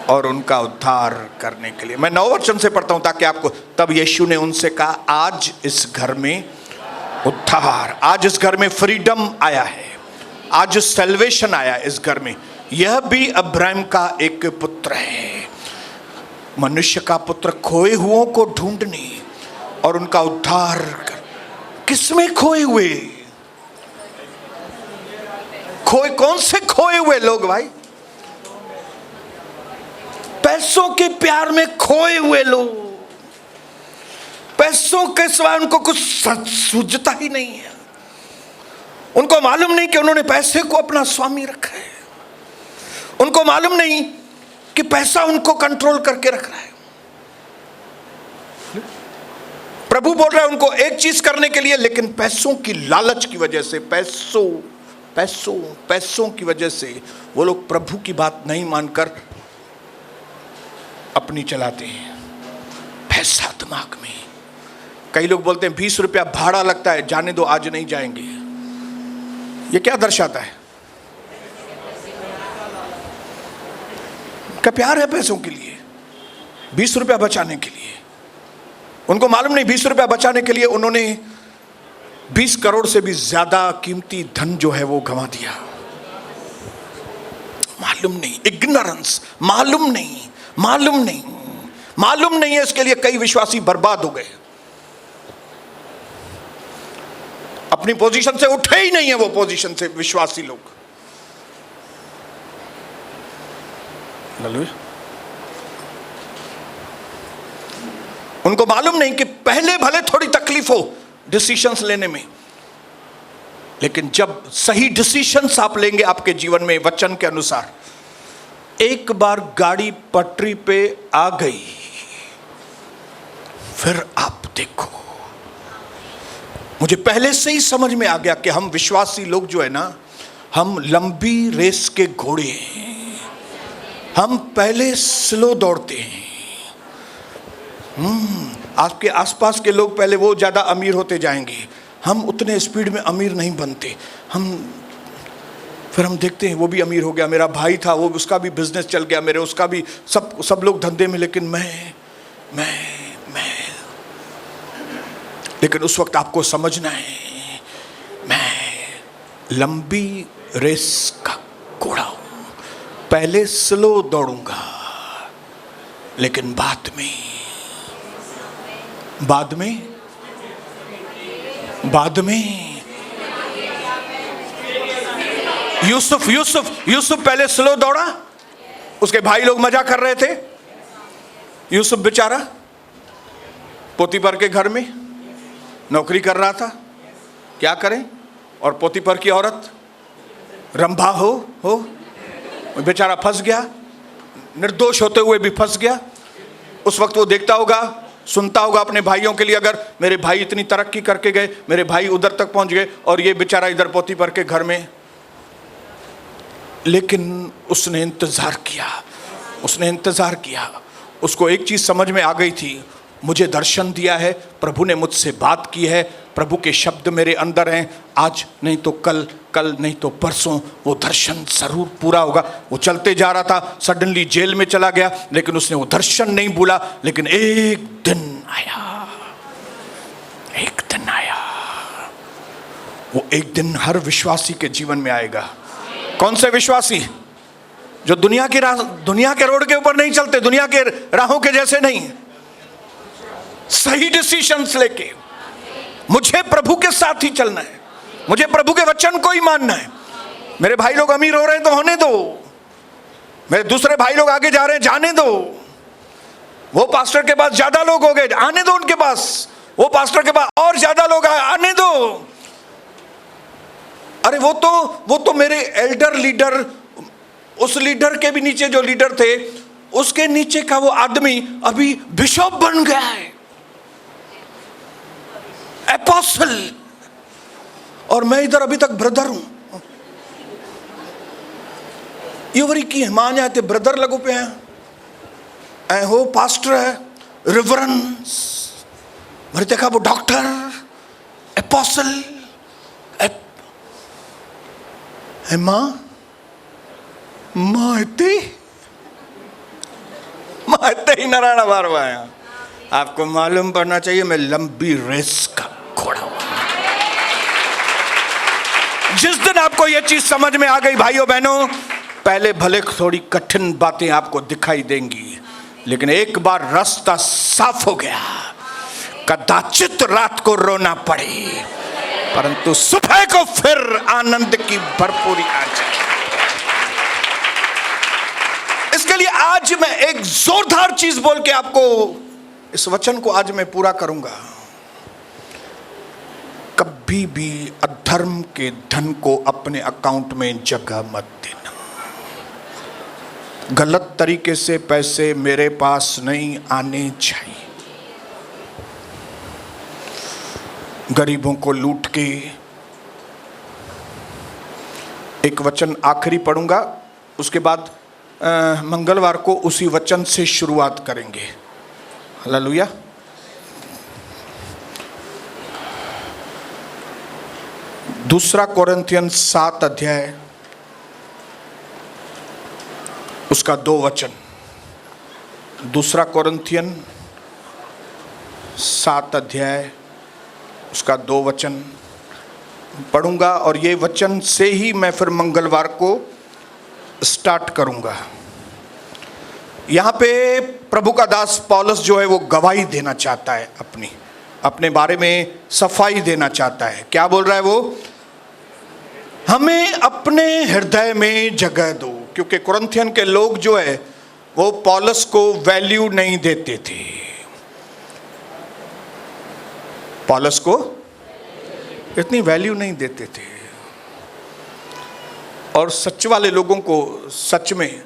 और उनका उद्धार करने के लिए। मैं 9 वचन से पढ़ता हूं ताकि आपको, तब यीशु ने उनसे कहा, आज इस घर में उद्धार, आज इस घर में फ्रीडम आया है, आज सैल्वेशन आया इस घर में। यह भी अब्राहम का एक पुत्र है। मनुष्य का पुत्र खोए हुओं को ढूंढने और उनका उद्धार कर। किसमें खोए हुए? खोए, कौन से खोए हुए लोग भाई? पैसों के प्यार में खोए हुए लोग। पैसों के सिवाय उनको कुछ सूझता ही नहीं है। उनको मालूम नहीं कि उन्होंने पैसे को अपना स्वामी रखा है। उनको मालूम नहीं कि पैसा उनको कंट्रोल करके रख रहा है। प्रभु बोल रहा है उनको एक चीज करने के लिए, लेकिन पैसों की लालच की वजह से, पैसों की वजह से वो लोग प्रभु की बात नहीं मानकर अपनी चलाते हैं। पैसा दिमाग में। कई लोग बोलते हैं 20 रुपया भाड़ा लगता है, जाने दो, आज नहीं जाएंगे। ये क्या दर्शाता है? क्या प्यार है पैसों के लिए, 20 रुपया बचाने के लिए। उनको मालूम नहीं 20 रुपया बचाने के लिए उन्होंने 20 करोड़ से भी ज्यादा कीमती धन जो है वो गंवा दिया। मालूम नहीं, इग्नोरेंस, मालूम नहीं है। इसके लिए कई विश्वासी बर्बाद हो गए। अपनी पोजीशन से उठे ही नहीं है वो पोजीशन से विश्वासी लोग। उनको मालूम नहीं कि पहले भले थोड़ी तकलीफ हो डिसीजंस लेने में, लेकिन जब सही डिसीजंस आप लेंगे आपके जीवन में वचन के अनुसार, एक बार गाड़ी पटरी पे आ गई, फिर आप देखो। मुझे पहले से ही समझ में आ गया कि हम विश्वासी लोग जो है ना, हम लंबी रेस के घोड़े हैं। हम पहले स्लो दौड़ते हैं। आपके आसपास के लोग पहले वो ज्यादा अमीर होते जाएंगे, हम उतने स्पीड में अमीर नहीं बनते। फिर हम देखते हैं वो भी अमीर हो गया, मेरा भाई था वो, उसका भी बिजनेस चल गया, मेरे उसका भी, सब लोग धंधे में, लेकिन मैं लेकिन उस वक्त आपको समझना है, मैं लंबी रेस का घोड़ा हूं। पहले स्लो दौड़ूंगा, लेकिन बाद में यूसुफ पहले स्लो दौड़ा। उसके भाई लोग मजा कर रहे थे। यूसुफ बेचारा पोतीफर के घर में नौकरी कर रहा था, क्या करें। और पोतीफर की औरत रंभा हो बेचारा फंस गया, निर्दोष होते हुए भी फंस गया। उस वक्त वो देखता होगा, सुनता होगा अपने भाइयों के लिए, अगर मेरे भाई इतनी तरक्की करके गए, मेरे भाई उधर तक पहुंच गए और ये बेचारा इधर पोतीफर के घर में। लेकिन उसने इंतजार किया। उसको एक चीज समझ में आ गई थी, मुझे दर्शन दिया है, प्रभु ने मुझसे बात की है, प्रभु के शब्द मेरे अंदर हैं, आज नहीं तो कल नहीं तो परसों वो दर्शन जरूर पूरा होगा। वो चलते जा रहा था, सडनली जेल में चला गया, लेकिन उसने वो दर्शन नहीं भूला। लेकिन एक दिन आया, वो एक दिन हर विश्वासी के जीवन में आएगा। कौन से विश्वासी? जो दुनिया के रोड के ऊपर नहीं चलते, दुनिया के राहों के जैसे नहीं, सही डिसीजंस लेके मुझे प्रभु के साथ ही चलना है, मुझे प्रभु के वचन को ही मानना है। मेरे भाई लोग अमीर हो रहे हैं तो होने दो, मेरे दूसरे भाई लोग आगे जा रहे हैं जाने दो, वो पास्टर के पास ज्यादा लोग हो गए आने दो उनके पास, वो पास्टर के पास और ज्यादा लोग आने दो। अरे वो तो मेरे एल्डर लीडर, उस लीडर के भी नीचे जो लीडर थे उसके नीचे का वो आदमी अभी बिशप बन गया है, एपोस्टल, और मैं इधर अभी तक ब्रदर हूं। ये वरी की मां जाते ब्रदर लगो पे ऐं हो पास्टर है रिवरेंस, वरी तंहिंखां पोइ डॉक्टर एपोस्टल ऐं मां हिते ही नारायण बार में आया। आपको मालूम पड़ना चाहिए मैं लंबी रेस का घोड़ा हूं। जिस दिन आपको यह चीज समझ में आ गई भाइयों बहनों, पहले भले थोड़ी कठिन बातें आपको दिखाई देंगी, लेकिन एक बार रास्ता साफ हो गया, कदाचित रात को रोना पड़े परंतु सुबह को फिर आनंद की भरपूरी आ जाए। इसके लिए आज मैं एक जोरदार चीज बोल के आपको इस वचन को आज मैं पूरा करूंगा। कभी भी अधर्म के धन को अपने अकाउंट में जगह मत देना। गलत तरीके से पैसे मेरे पास नहीं आने चाहिए। गरीबों को लूट के, एक वचन आखिरी पढ़ूंगा, उसके बाद मंगलवार को उसी वचन से शुरुआत करेंगे। हालेलुया। दूसरा कोरिन्थियन 7 अध्याय उसका 2 वचन। दूसरा कोरिन्थियन 7 अध्याय उसका 2 वचन पढ़ूंगा और ये वचन से ही मैं फिर मंगलवार को स्टार्ट करूंगा। यहाँ पे प्रभु का दास पौलुस जो है वो गवाही देना चाहता है, अपने बारे में सफाई देना चाहता है। क्या बोल रहा है वो? हमें अपने हृदय में जगह दो, क्योंकि कुरिन्थियन के लोग जो है वो पौलुस को वैल्यू नहीं देते थे। पौलुस को इतनी वैल्यू नहीं देते थे, और सच वाले लोगों को सच में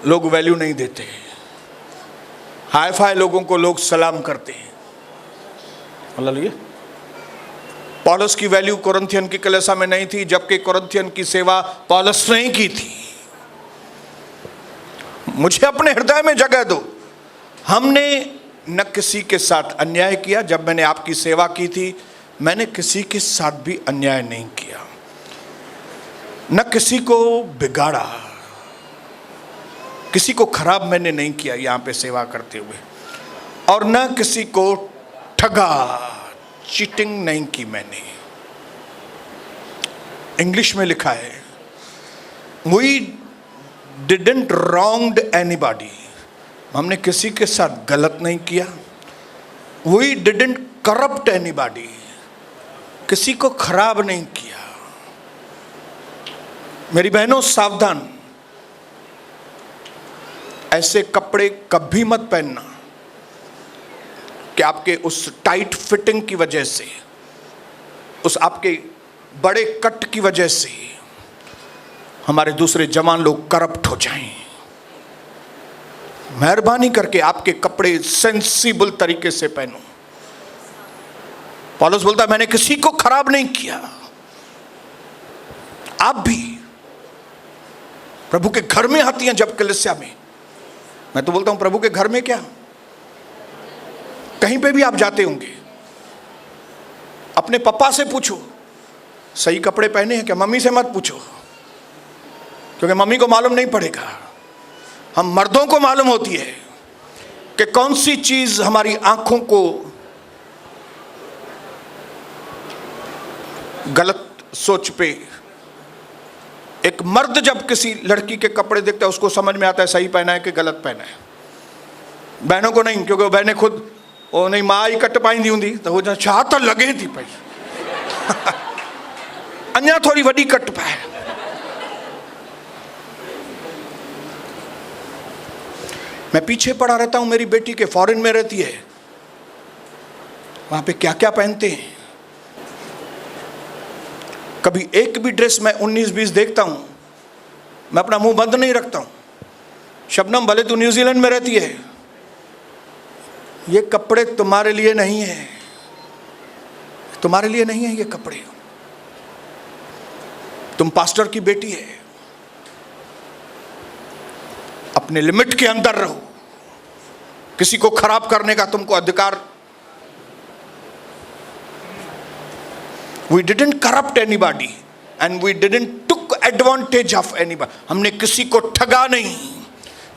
लोग वैल्यू नहीं देते। हाई फाई लोगों को लोग सलाम करते हैं। हालेलुया। पौलुस की वैल्यू कुरिन्थियन की कलीसिया में नहीं थी, जबकि कुरिन्थियन की सेवा पौलुस ने की थी। मुझे अपने हृदय में जगह दो। हमने न किसी के साथ अन्याय किया। जब मैंने आपकी सेवा की थी मैंने किसी के साथ भी अन्याय नहीं किया, न किसी को बिगाड़ा, किसी को खराब मैंने नहीं किया यहाँ पे सेवा करते हुए, और न किसी को ठगा, चीटिंग नहीं की मैंने। इंग्लिश में लिखा है वी डिडंट रॉन्ग्ड एनीबॉडी। हमने किसी के साथ गलत नहीं किया। वी डिडंट करप्ट एनीबॉडी, किसी को खराब नहीं किया। मेरी बहनों सावधान, ऐसे कपड़े कभी मत पहनना कि आपके उस टाइट फिटिंग की वजह से, उस आपके बड़े कट की वजह से हमारे दूसरे जवान लोग करप्ट हो जाएं। मेहरबानी करके आपके कपड़े सेंसिबल तरीके से पहनो। पौलुस बोलता है मैंने किसी को खराब नहीं किया। आप भी प्रभु के घर में आती हैं जब कलीसिया में, मैं तो बोलता हूं प्रभु के घर में क्या, कहीं पे भी आप जाते होंगे, अपने पापा से पूछो सही कपड़े पहने हैं क्या। मम्मी से मत पूछो, क्योंकि मम्मी को मालूम नहीं पड़ेगा। हम मर्दों को मालूम होती है कि कौन सी चीज हमारी आंखों को गलत सोच पे। एक मर्द जब किसी लड़की के कपड़े देखता है उसको समझ में आता है सही पहना है कि गलत पहना है। बहनों को नहीं, क्योंकि बहनें खुद वो नहीं मां ही कट पाईंदी हूंदी त वो छा त लगे थी पई अञा थोड़ी वॾी कट पाए। मैं पीछे पड़ा रहता हूं, मेरी बेटी के फॉरेन में रहती है, वहां पे क्या क्या पहनते हैं। कभी एक भी ड्रेस मैं 19-20 देखता हूं, मैं अपना मुंह बंद नहीं रखता हूं। शबनम भले तू न्यूजीलैंड में रहती है, ये कपड़े तुम्हारे लिए नहीं है, तुम्हारे लिए नहीं है ये कपड़े। तुम पास्टर की बेटी है, अपने लिमिट के अंदर रहो, किसी को खराब करने का तुमको अधिकार। We didn't corrupt anybody and we didn't took advantage of anybody. हमने किसी को ठगा नहीं,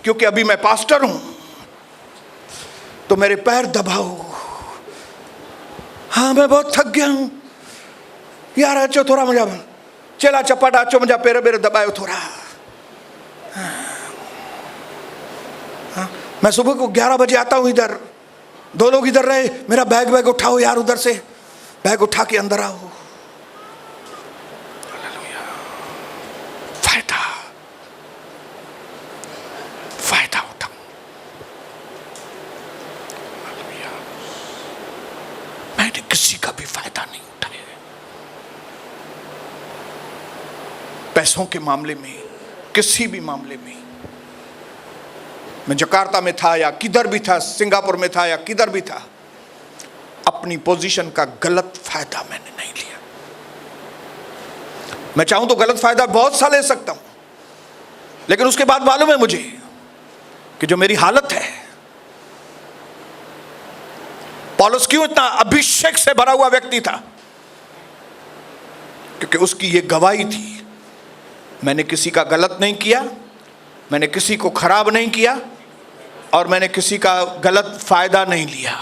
क्योंकि अभी मैं पास्टर हूं तो मेरे पैर दबाओ। हाँ मैं बहुत थक गया हूं यार, अचो थोड़ा मुझा चला चपाटा अचो मुझा पैर बेर दबायो थोड़ा। हाँ, मैं सुबह को 11 बजे आता हूं इधर, दो लोग इधर रहे, मेरा बैग उठाओ यार, उधर से बैग उठा के अंदर आओ। फायदा उठाओ। मैंने किसी का भी फायदा नहीं उठाया, पैसों के मामले में, किसी भी मामले में। मैं जकार्ता में था या किधर भी था, सिंगापुर में था या किधर भी था, अपनी पोजीशन का गलत फायदा मैंने नहीं लिया। मैं चाहूं तो गलत फायदा बहुत सा ले सकता हूं, लेकिन उसके बाद मालूम है मुझे कि जो मेरी हालत है, पौलुस क्यों इतना अभिषेक से भरा हुआ व्यक्ति था, क्योंकि उसकी ये गवाही थी, मैंने किसी का गलत नहीं किया, मैंने किसी को खराब नहीं किया, और मैंने किसी का गलत फायदा नहीं लिया,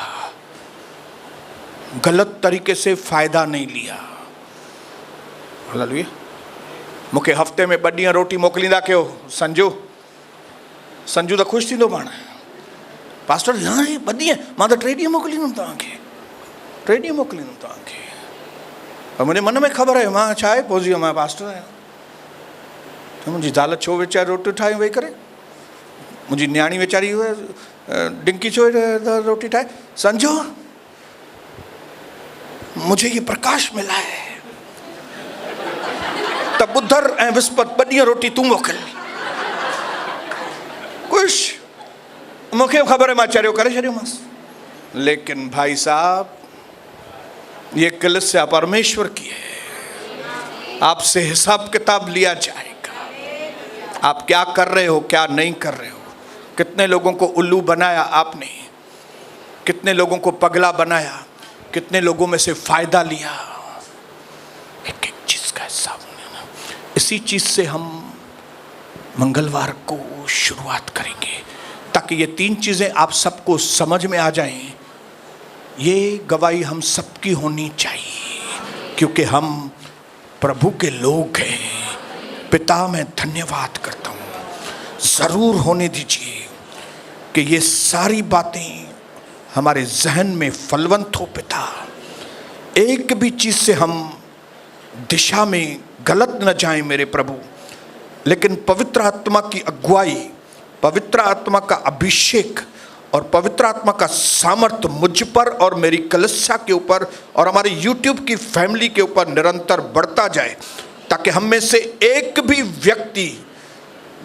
गलत तरीके से फायदा नहीं लिया। हालेलुया। मूंखे हफ़्ते में 2 ॾींहं रोटी मोकिलींदा कयो, संजू तो ख़ुशि थींदो पाण, पास्टर हाँ 2 ॾींहं, मां त 3 ॾींहं मोकिलींदुमि तव्हांखे, 3 ॾींहं मोकिलींदुमि तव्हांखे। पर मुंहिंजे मन में ख़बर आहे मां छा आहे, पहुची मां पास्टर आहियां। त मुंहिंजी ज़ाल छो वीचारी रोटी ठाहे वेही करे, मुंहिंजी न्याणी वीचारी डिंकी छो रोटी ठाहे। संजू मुझे ये प्रकाश मिला है, तब बुधर ऐं विस्पत 2 ॾींहं रोटी तूं मोकिल। कुछ मूंखे ख़बर है, मां चरियो करे छॾियोमांसि। लेकिन भाई साहब, ये कलीसिया परमेश्वर की है, आपसे हिसाब किताब लिया जाएगा। आप क्या कर रहे हो, क्या नहीं कर रहे हो, कितने लोगों को उल्लू बनाया आपने, कितने लोगों को पगला बनाया, कितने लोगों में से फायदा लिया, एक एक चीज का हिसाब लेना। इसी चीज से हम मंगलवार को शुरुआत करेंगे, ताकि ये 3 चीजें आप सबको समझ में आ जाएं। ये गवाही हम सबकी होनी चाहिए, क्योंकि हम प्रभु के लोग हैं। पिता मैं धन्यवाद करता हूँ, ज़रूर होने दीजिए कि ये सारी बातें हमारे जहन में फलवंत हो। पिता, एक भी चीज़ से हम दिशा में गलत न जाएं मेरे प्रभु, लेकिन पवित्र आत्मा की अगुवाई, पवित्र आत्मा का अभिषेक और पवित्र आत्मा का सामर्थ्य मुझ पर और मेरी कलीसिया के ऊपर और हमारे YouTube की फैमिली के ऊपर निरंतर बढ़ता जाए, ताकि हम में से एक भी व्यक्ति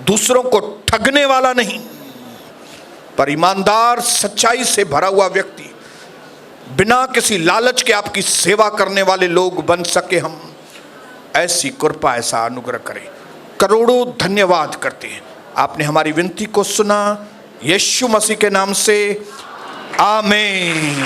दूसरों को ठगने वाला नहीं, पर ईमानदार सच्चाई से भरा हुआ व्यक्ति, बिना किसी लालच के आपकी सेवा करने वाले लोग बन सके। हम ऐसी कृपा, ऐसा अनुग्रह करें। करोड़ों धन्यवाद करते हैं, आपने हमारी विनती को सुना। यीशु मसीह के नाम से आमीन।